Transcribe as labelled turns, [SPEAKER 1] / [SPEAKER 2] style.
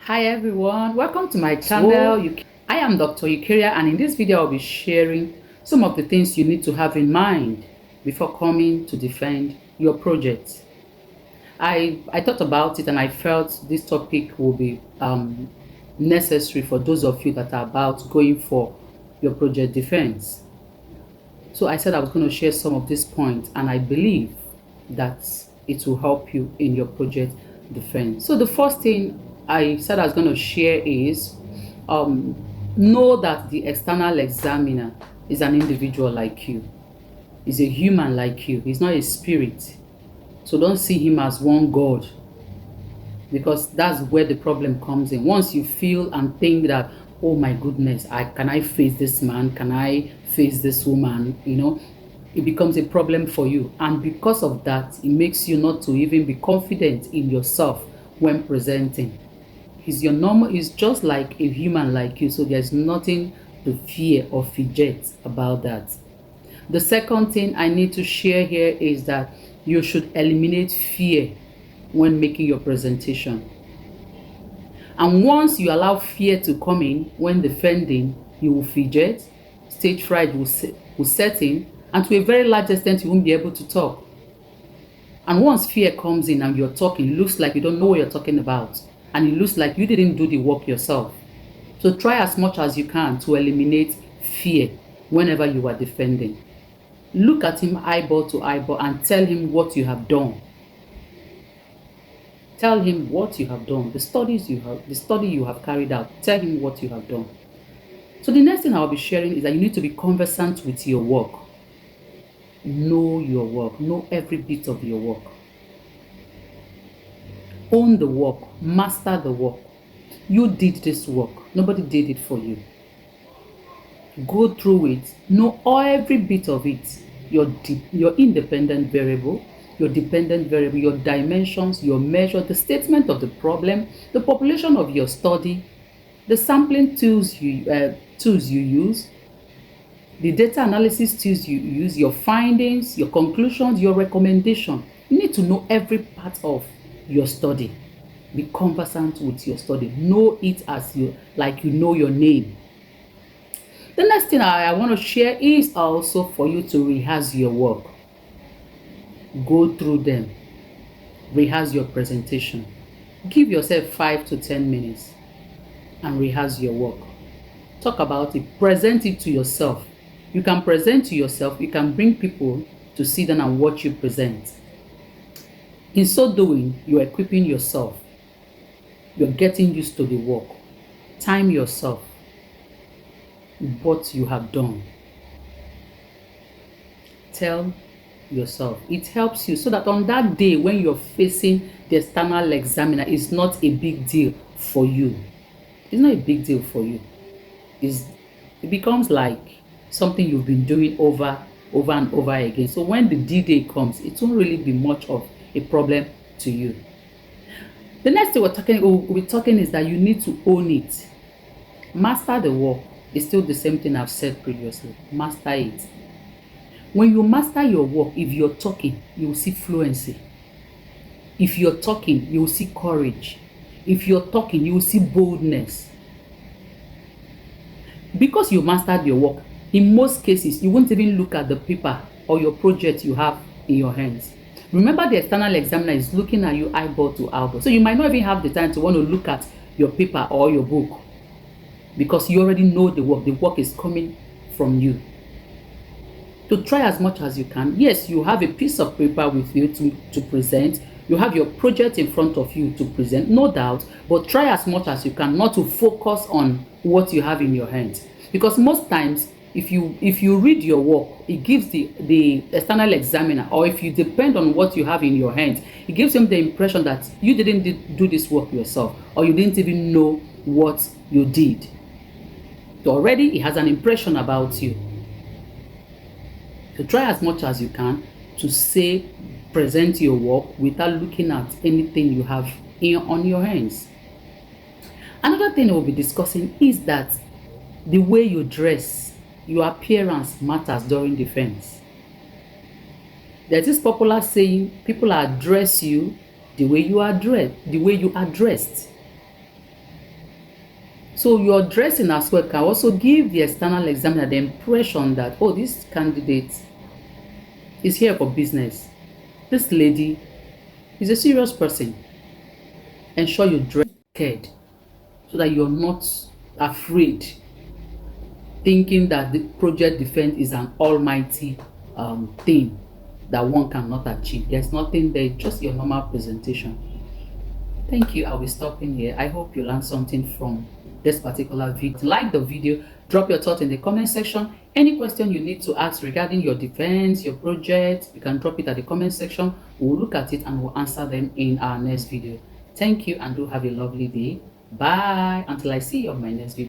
[SPEAKER 1] Hi everyone, welcome to my channel. I am Dr. Eukaria, and in this video I'll be sharing some of the things you need to have in mind before coming to defend your project. I thought about it and I felt this topic will be necessary for those of you that are about going for your project defense. So I said I was going to share some of these points, and I believe that it will help you in your project defense. So the first thing I said I was going to share is know that the external examiner is an individual like you. He's a human like you. He's not a spirit. So don't see him as one God, because that's where the problem comes in. Once you feel and think that, oh my goodness, can I face this man? Can I face this woman? It becomes a problem for you. And because of that, it makes you not to even be confident in yourself when presenting. He's just like a human like you, so there's nothing to fear or fidget about that. The second thing I need to share here is that you should eliminate fear when making your presentation. And once you allow fear to come in when defending, you will fidget, stage fright will set in, and to a very large extent you won't be able to talk. And once fear comes in and you're talking, it looks like you don't know what you're talking about, and it looks like you didn't do the work yourself. So try as much as you can to eliminate fear whenever you are defending. Look at him eyeball to eyeball and tell him what you have done. Tell him what you have done, the study you have carried out. Tell him what you have done. So the next thing I'll be sharing is that you need to be conversant with your work. Know your work. Know every bit of your work. Own the work. Master the work. You did this work. Nobody did it for you. Go through it. Know every bit of it. Your independent variable, your dependent variable, your dimensions, your measure, the statement of the problem, the population of your study, the sampling tools you use, the data analysis tools you use, your findings, your conclusions, your recommendation. You need to know every part of your study. Be conversant with your study. Know it as like you know your name. The next thing I want to share is also for you to rehearse your work. Go through them. Rehearse your presentation. Give yourself 5 to 10 minutes and rehearse your work. Talk about it. Present it to yourself. You can present to yourself. You can bring people to sit down and watch you present. In so doing, you're equipping yourself. You're getting used to the work. Time yourself what you have done. Tell yourself. It helps you so that on that day when you're facing the external examiner, it's not a big deal for you. It's not a big deal for you. It becomes like something you've been doing over and over again. So when the D-Day comes, it won't really be much of a problem to you. The next thing we'll be talking is that you need to own it. Master the work. It's still the same thing I've said previously. Master it. When you master your work, if you're talking, you will see fluency. If you're talking, you will see courage. If you're talking, you will see boldness. Because you mastered your work, in most cases, you won't even look at the paper or your project you have in your hands. Remember, the external examiner is looking at you eyeball to eyeball. So you might not even have the time to want to look at your paper or your book, because you already know the work. The work is coming from you. To try as much as you can. Yes, you have a piece of paper with you to present. You have your project in front of you to present, no doubt, but try as much as you can not to focus on what you have in your hands. Because most times, if you read your work, it gives the external examiner, or if you depend on what you have in your hands, it gives him the impression that you didn't do this work yourself, or you didn't even know what you did. So already he has an impression about you. So try as much as you can to present your work without looking at anything you have on your hands. Another thing we'll be discussing is that the way you dress, your appearance matters during defense. There's this popular saying, people address you the way you are dressed. So your dressing as well can also give the external examiner the impression that, oh, this candidate is here for business. This lady is a serious person. Ensure you dress cared so that you're not afraid, thinking that the project defense is an almighty thing that one cannot achieve. There's nothing there, just your normal presentation. Thank you. I'll be stopping here. I hope you learned something from this particular video. Like the video, drop your thoughts in the comment section. Any question you need to ask regarding your defense, your project, you can drop it at the comment section. We'll look at it and we'll answer them in our next video. Thank you and do have a lovely day. Bye until I see you on my next video.